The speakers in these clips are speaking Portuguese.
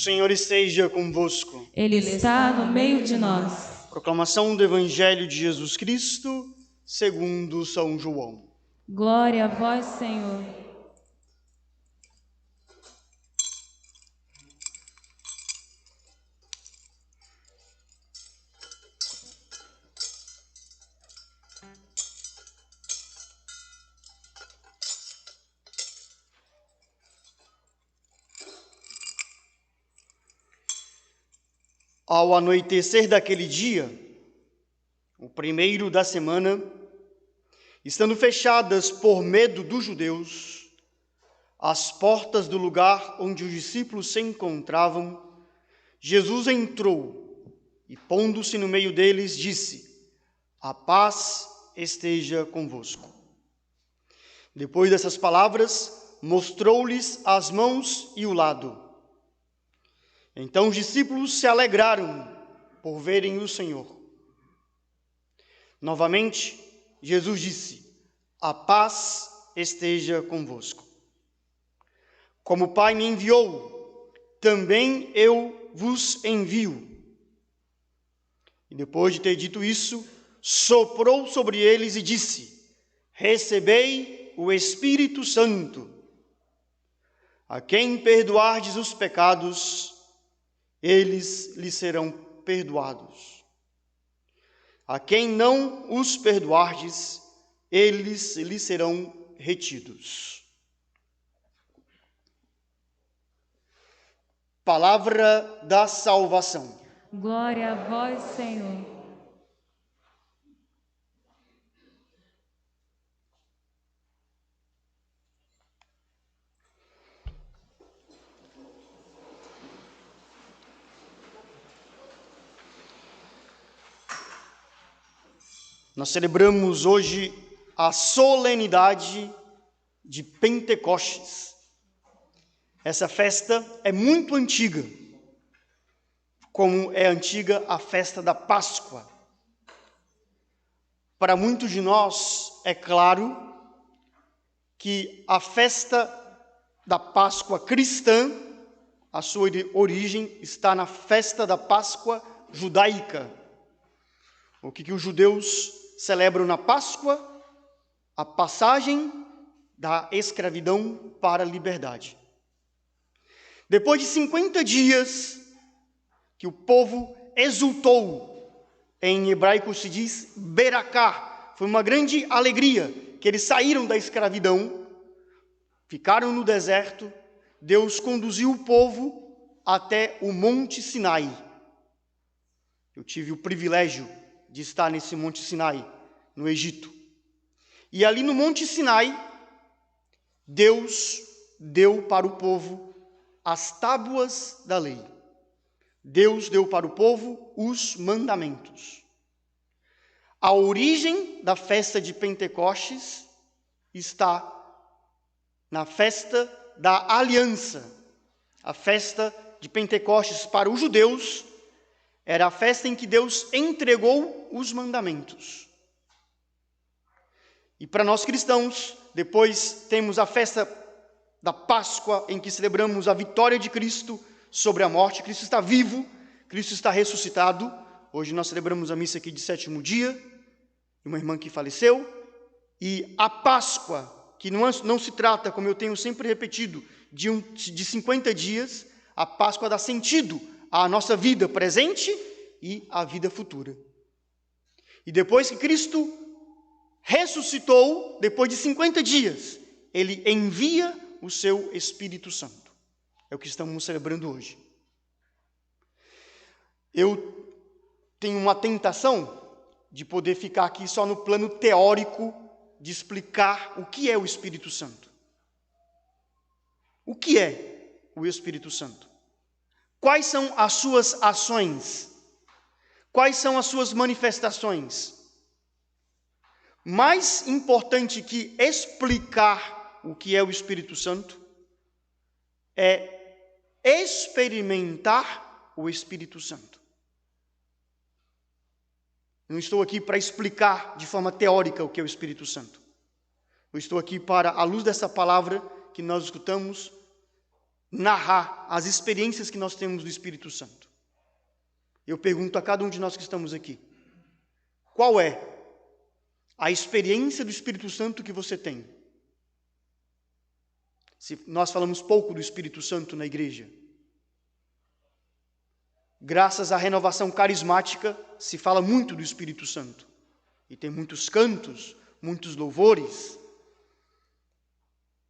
Senhor esteja convosco. Ele está no meio de nós. Proclamação do Evangelho de Jesus Cristo, segundo São João. Glória a vós, Senhor. Ao anoitecer daquele dia, o primeiro da semana, estando fechadas por medo dos judeus, as portas do lugar onde os discípulos se encontravam, Jesus entrou e, pondo-se no meio deles, disse: "A paz esteja convosco." Depois dessas palavras, mostrou-lhes as mãos e o lado. Então os discípulos se alegraram por verem o Senhor. Novamente, Jesus disse: "A paz esteja convosco. Como o Pai me enviou, também eu vos envio." E depois de ter dito isso, soprou sobre eles e disse: "Recebei o Espírito Santo. A quem perdoardes os pecados, eles lhes serão perdoados. A quem não os perdoardes, eles lhes serão retidos." Palavra da salvação. Glória a vós, Senhor. Nós celebramos hoje a solenidade de Pentecostes. Essa festa é muito antiga, como é antiga a festa da Páscoa. Para muitos de nós, é claro que a festa da Páscoa cristã, a sua origem está na festa da Páscoa judaica. O que os judeus celebram na Páscoa? A passagem da escravidão para a liberdade. Depois de 50 dias que o povo exultou, em hebraico se diz Beraká, foi uma grande alegria que eles saíram da escravidão, ficaram no deserto, Deus conduziu o povo até o Monte Sinai. Eu tive o privilégio de estar nesse Monte Sinai, no Egito. E ali no Monte Sinai, Deus deu para o povo as tábuas da lei. Deus deu para o povo os mandamentos. A origem da festa de Pentecostes está na festa da aliança. A festa de Pentecostes para os judeus era a festa em que Deus entregou os mandamentos. E para nós cristãos, depois temos a festa da Páscoa, em que celebramos a vitória de Cristo sobre a morte. Cristo está vivo, Cristo está ressuscitado. Hoje nós celebramos a missa aqui de 7º dia, de uma irmã que faleceu. E a Páscoa, que não se trata, como eu tenho sempre repetido, de 50 dias, a Páscoa dá sentido à nossa vida presente e à vida futura. E depois que Cristo ressuscitou, depois de 50 dias, Ele envia o seu Espírito Santo. É o que estamos celebrando hoje. Eu tenho uma tentação de poder ficar aqui só no plano teórico, de explicar o que é o Espírito Santo. O que é o Espírito Santo? Quais são as suas ações? Quais são as suas manifestações? Mais importante que explicar o que é o Espírito Santo é experimentar o Espírito Santo. Não estou aqui para explicar de forma teórica o que é o Espírito Santo. Eu estou aqui para, à luz dessa palavra que nós escutamos, narrar as experiências que nós temos do Espírito Santo. Eu pergunto a cada um de nós que estamos aqui: qual é a experiência do Espírito Santo que você tem? Se nós falamos pouco do Espírito Santo na igreja, graças à renovação carismática, se fala muito do Espírito Santo. E tem muitos cantos, muitos louvores.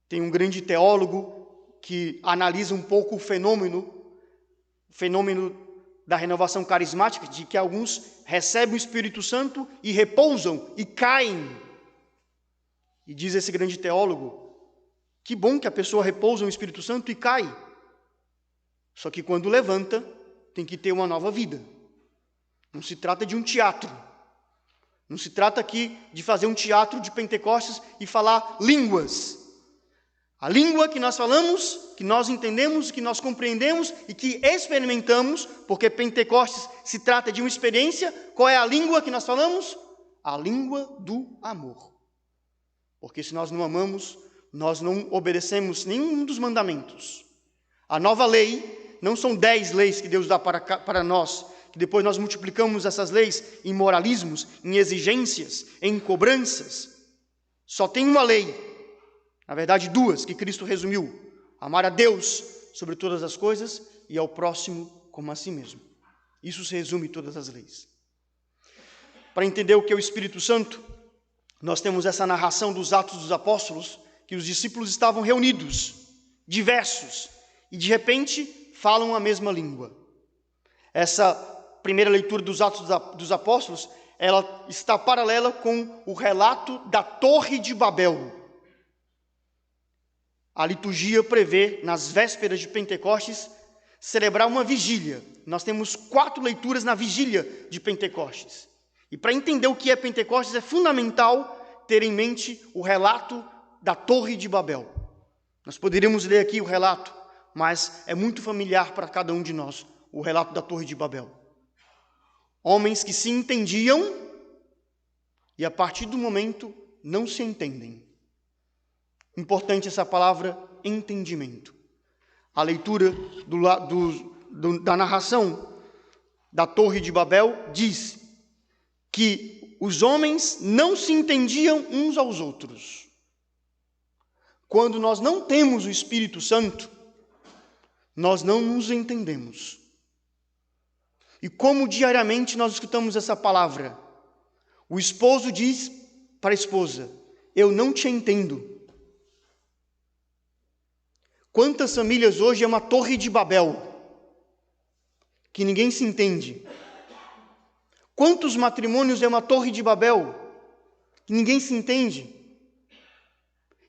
Tem um grande teólogo que analisa um pouco o fenômeno da renovação carismática, de que alguns recebem o Espírito Santo e repousam e caem. E diz esse grande teólogo: que bom que a pessoa repousa no Espírito Santo e cai. Só que quando levanta, tem que ter uma nova vida. Não se trata de um teatro. Não se trata aqui de fazer um teatro de Pentecostes e falar línguas. A língua que nós falamos, que nós entendemos, que nós compreendemos e que experimentamos, porque Pentecostes se trata de uma experiência. Qual é a língua que nós falamos? A língua do amor. Porque se nós não amamos, nós não obedecemos nenhum dos mandamentos. A nova lei não são 10 leis que Deus dá para nós, que depois nós multiplicamos essas leis em moralismos, em exigências, em cobranças. Só tem uma lei, na verdade 2, que Cristo resumiu: amar a Deus sobre todas as coisas e ao próximo como a si mesmo. Isso se resume em todas as leis. Para entender o que é o Espírito Santo, nós temos essa narração dos Atos dos Apóstolos, que os discípulos estavam reunidos, diversos, e de repente falam a mesma língua. Essa primeira leitura dos Atos dos Apóstolos, ela está paralela com o relato da Torre de Babel. A liturgia prevê, nas vésperas de Pentecostes, celebrar uma vigília. Nós temos 4 leituras na vigília de Pentecostes. E para entender o que é Pentecostes, é fundamental ter em mente o relato da Torre de Babel. Nós poderíamos ler aqui o relato, mas é muito familiar para cada um de nós, o relato da Torre de Babel. Homens que se entendiam e a partir do momento não se entendem. Importante essa palavra, entendimento. A leitura da narração da Torre de Babel diz que os homens não se entendiam uns aos outros. Quando nós não temos o Espírito Santo, nós não nos entendemos. E como diariamente nós escutamos essa palavra, o esposo diz para a esposa: eu não te entendo. Quantas famílias hoje é uma Torre de Babel, que ninguém se entende? Quantos matrimônios é uma Torre de Babel, que ninguém se entende?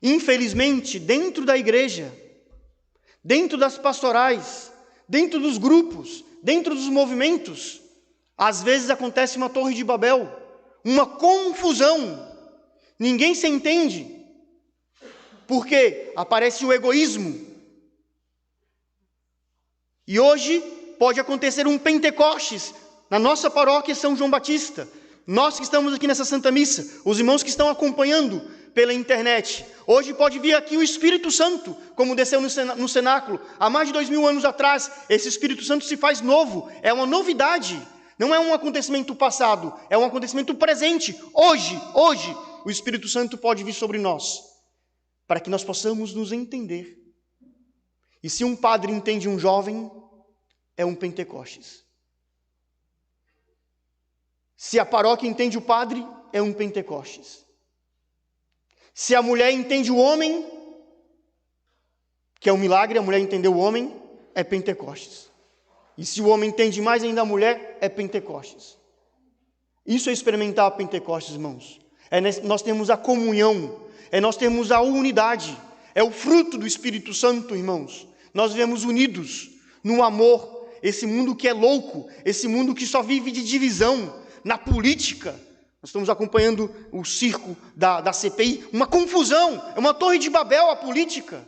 Infelizmente, dentro da igreja, dentro das pastorais, dentro dos grupos, dentro dos movimentos, às vezes acontece uma Torre de Babel, uma confusão, ninguém se entende, porque aparece o egoísmo. E hoje pode acontecer um Pentecostes na nossa paróquia São João Batista. Nós que estamos aqui nessa Santa Missa, os irmãos que estão acompanhando pela internet, hoje pode vir aqui o Espírito Santo, como desceu no cenáculo, há mais de 2000 anos atrás. Esse Espírito Santo se faz novo, é uma novidade, não é um acontecimento passado, é um acontecimento presente. Hoje, o Espírito Santo pode vir sobre nós, para que nós possamos nos entender. E se um padre entende um jovem, é um Pentecostes. Se a paróquia entende o padre, é um Pentecostes. Se a mulher entende o homem, que é um milagre, a mulher entendeu o homem, é Pentecostes. E se o homem entende mais ainda a mulher, é Pentecostes. Isso é experimentar a Pentecostes, irmãos. Nós temos a comunhão, nós temos a unidade, é o fruto do Espírito Santo, irmãos. Nós vivemos unidos no amor. Esse mundo que é louco, esse mundo que só vive de divisão, na política, nós estamos acompanhando o circo da CPI, uma confusão, é uma Torre de Babel a política.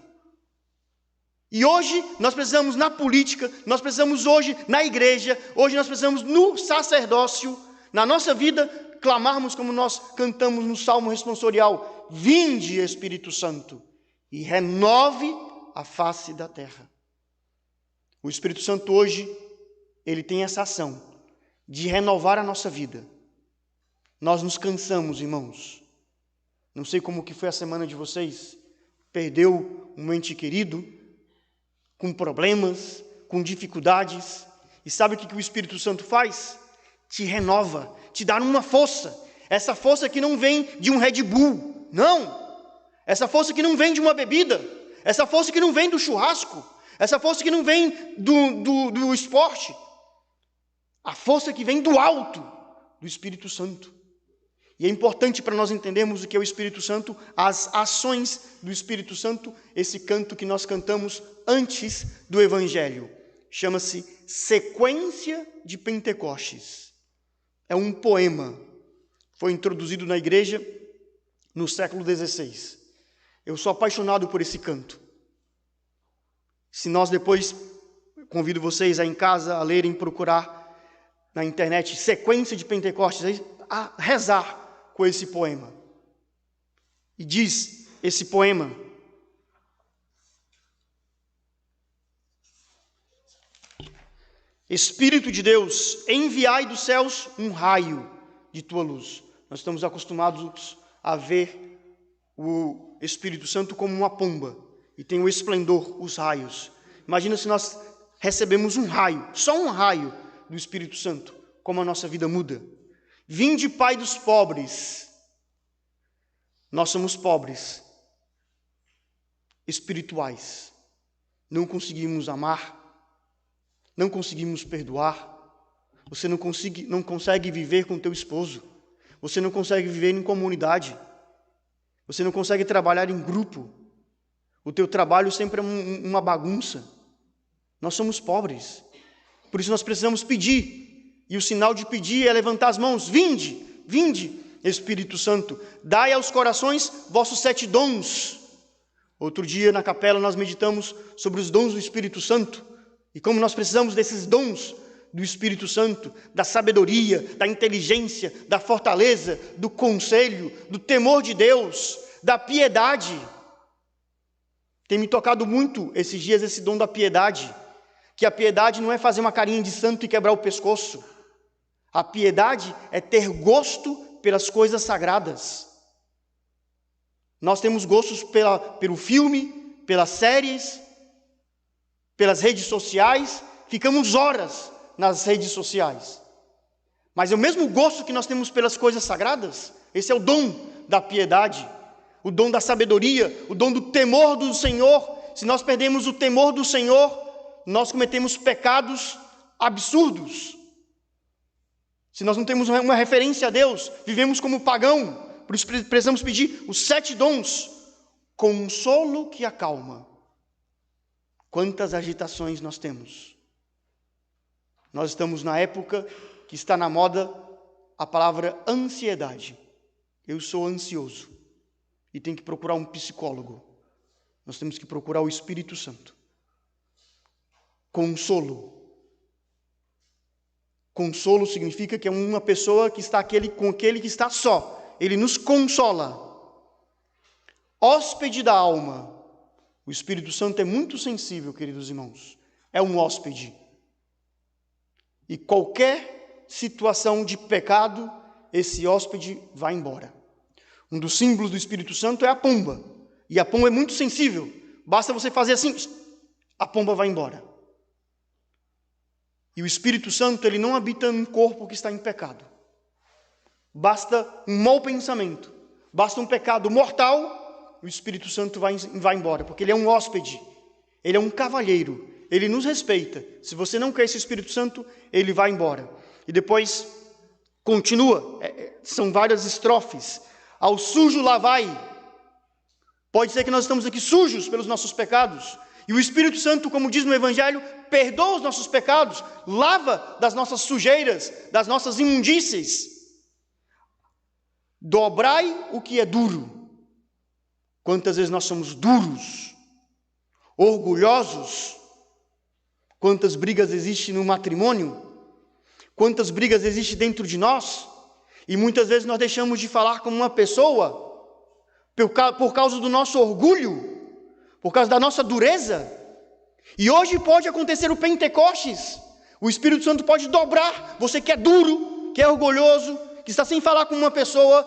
E hoje nós precisamos na política, nós precisamos hoje na igreja, hoje nós precisamos no sacerdócio, na nossa vida, clamarmos como nós cantamos no Salmo responsorial: vinde, Espírito Santo, e renove a face da terra. O Espírito Santo hoje, ele tem essa ação de renovar a nossa vida. Nós nos cansamos, irmãos. Não sei como que foi a semana de vocês. Perdeu um ente querido, com problemas, com dificuldades. E sabe o que o Espírito Santo faz? Te renova, te dá uma força. Essa força que não vem de um Red Bull, não. Essa força que não vem de uma bebida. Essa força que não vem do churrasco. Essa força que não vem do esporte. A força que vem do alto, do Espírito Santo. E é importante para nós entendermos o que é o Espírito Santo, as ações do Espírito Santo, esse canto que nós cantamos antes do Evangelho. Chama-se Sequência de Pentecostes. É um poema. Foi introduzido na igreja no século XVI. Eu sou apaixonado por esse canto. Se nós depois, convido vocês a em casa a lerem, procurar na internet Sequência de Pentecostes, a rezar com esse poema. E diz esse poema: Espírito de Deus, enviai dos céus um raio de tua luz. Nós estamos acostumados a ver o Espírito Santo como uma pomba, e tem o esplendor, os raios. Imagina se nós recebemos um raio, só um raio do Espírito Santo, como a nossa vida muda. Vinde, Pai dos pobres. Nós somos pobres, espirituais. Não conseguimos amar, não conseguimos perdoar. Você não consegue viver com teu esposo. Você não consegue viver em comunidade. Você não consegue trabalhar em grupo. O teu trabalho sempre é uma bagunça. Nós somos pobres. Por isso nós precisamos pedir. E o sinal de pedir é levantar as mãos. Vinde, vinde, Espírito Santo. Dai aos corações vossos 7 dons. Outro dia na capela nós meditamos sobre os dons do Espírito Santo. E como nós precisamos desses dons do Espírito Santo, da sabedoria, da inteligência, da fortaleza, do conselho, do temor de Deus, da piedade. Tem me tocado muito esses dias esse dom da piedade, que a piedade não é fazer uma carinha de santo e quebrar o pescoço. A piedade é ter gosto pelas coisas sagradas. Nós temos gostos pelo filme, pelas séries, pelas redes sociais, ficamos horas nas redes sociais. Mas é o mesmo gosto que nós temos pelas coisas sagradas. Esse é o dom da piedade, o dom da sabedoria, o dom do temor do Senhor. Se nós perdemos o temor do Senhor, nós cometemos pecados absurdos. Se nós não temos uma referência a Deus, vivemos como pagão. Por isso precisamos pedir os 7 dons. Consolo que acalma. Quantas agitações nós temos. Nós estamos na época que está na moda a palavra ansiedade. Eu sou ansioso e tenho que procurar um psicólogo. Nós temos que procurar o Espírito Santo. Consolo. Consolo significa que é uma pessoa que está com aquele que está só. Ele nos consola. Hóspede da alma. O Espírito Santo é muito sensível, queridos irmãos. É um hóspede. E qualquer situação de pecado, esse hóspede vai embora. Um dos símbolos do Espírito Santo é a pomba. E a pomba é muito sensível. Basta você fazer assim, a pomba vai embora. E o Espírito Santo, ele não habita num corpo que está em pecado. Basta um mau pensamento, basta um pecado mortal, o Espírito Santo vai embora, porque ele é um hóspede, ele é um cavalheiro, ele nos respeita. Se você não quer esse Espírito Santo, ele vai embora. E depois continua, são várias estrofes. Ao sujo lavai. Pode ser que nós estamos aqui sujos pelos nossos pecados. E o Espírito Santo, como diz no Evangelho, perdoa os nossos pecados, lava das nossas sujeiras, das nossas imundícies. Dobrai o que é duro. Quantas vezes nós somos duros, orgulhosos? Quantas brigas existem no matrimônio? Quantas brigas existem dentro de nós? E muitas vezes nós deixamos de falar com uma pessoa por causa do nosso orgulho, por causa da nossa dureza. E hoje pode acontecer o Pentecostes. O Espírito Santo pode dobrar. Você que é duro, que é orgulhoso, que está sem falar com uma pessoa,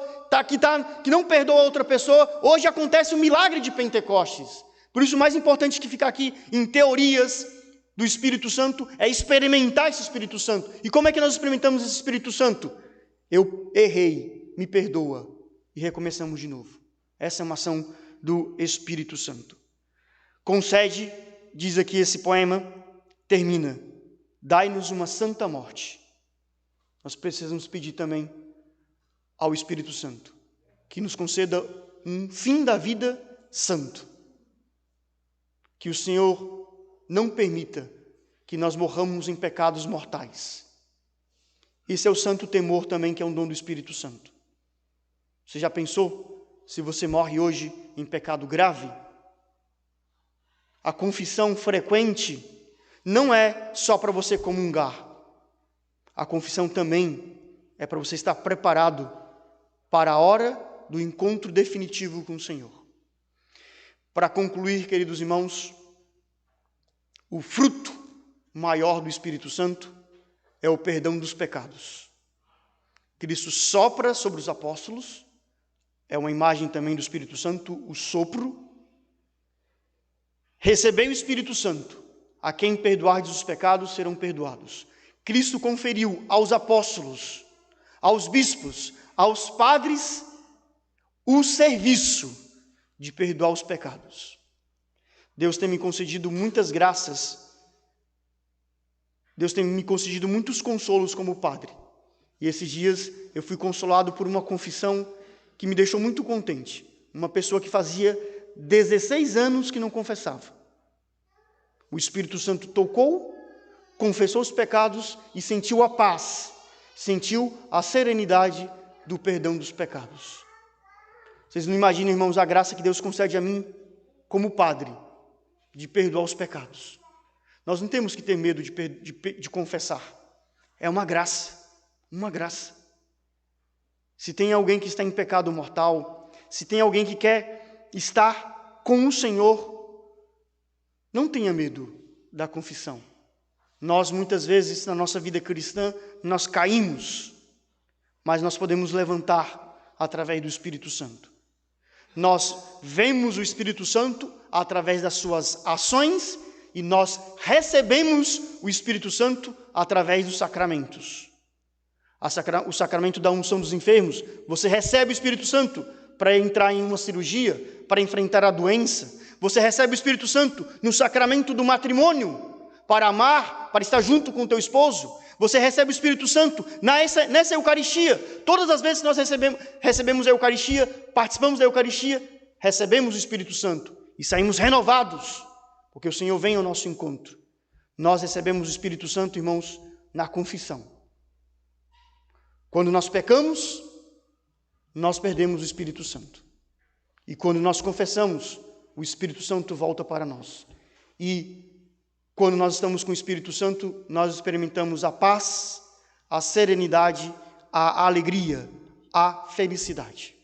que não perdoa outra pessoa, hoje acontece o milagre de Pentecostes. Por isso, o mais importante que ficar aqui em teorias do Espírito Santo é experimentar esse Espírito Santo. E como é que nós experimentamos esse Espírito Santo? Eu errei, me perdoa, e recomeçamos de novo. Essa é uma ação do Espírito Santo. Concede, diz aqui esse poema, termina: dai-nos uma santa morte. Nós precisamos pedir também ao Espírito Santo que nos conceda um fim da vida santo. Que o Senhor não permita que nós morramos em pecados mortais. Esse é o santo temor também, que é um dom do Espírito Santo. Você já pensou se você morre hoje em pecado grave? A confissão frequente não é só para você comungar. A confissão também é para você estar preparado para a hora do encontro definitivo com o Senhor. Para concluir, queridos irmãos, o fruto maior do Espírito Santo é o perdão dos pecados. Cristo sopra sobre os apóstolos, é uma imagem também do Espírito Santo, o sopro. Recebei o Espírito Santo, a quem perdoardes os pecados serão perdoados. Cristo conferiu aos apóstolos, aos bispos, aos padres, o serviço de perdoar os pecados. Deus tem me concedido muitas graças, Deus tem me concedido muitos consolos como padre. E esses dias eu fui consolado por uma confissão que me deixou muito contente. Uma pessoa que fazia 16 anos que não confessava. O Espírito Santo tocou, confessou os pecados e sentiu a paz, sentiu a serenidade do perdão dos pecados. Vocês não imaginam, irmãos, a graça que Deus concede a mim como padre, de perdoar os pecados. Nós não temos que ter medo de confessar. É uma graça, uma graça. Se tem alguém que está em pecado mortal, se tem alguém que quer estar com o Senhor, não tenha medo da confissão. Nós, muitas vezes, na nossa vida cristã, nós caímos, mas nós podemos levantar através do Espírito Santo. Nós vemos o Espírito Santo através das suas ações e nós recebemos o Espírito Santo através dos sacramentos. O sacramento da unção dos enfermos, você recebe o Espírito Santo para entrar em uma cirurgia, para enfrentar a doença. Você recebe o Espírito Santo no sacramento do matrimônio, para amar, para estar junto com o teu esposo. Você recebe o Espírito Santo nessa Eucaristia. Todas as vezes que nós recebemos a Eucaristia, participamos da Eucaristia, recebemos o Espírito Santo e saímos renovados, porque o Senhor vem ao nosso encontro. Nós recebemos o Espírito Santo, irmãos, na confissão. Quando nós pecamos, nós perdemos o Espírito Santo. E quando nós confessamos, o Espírito Santo volta para nós. E quando nós estamos com o Espírito Santo, nós experimentamos a paz, a serenidade, a alegria, a felicidade.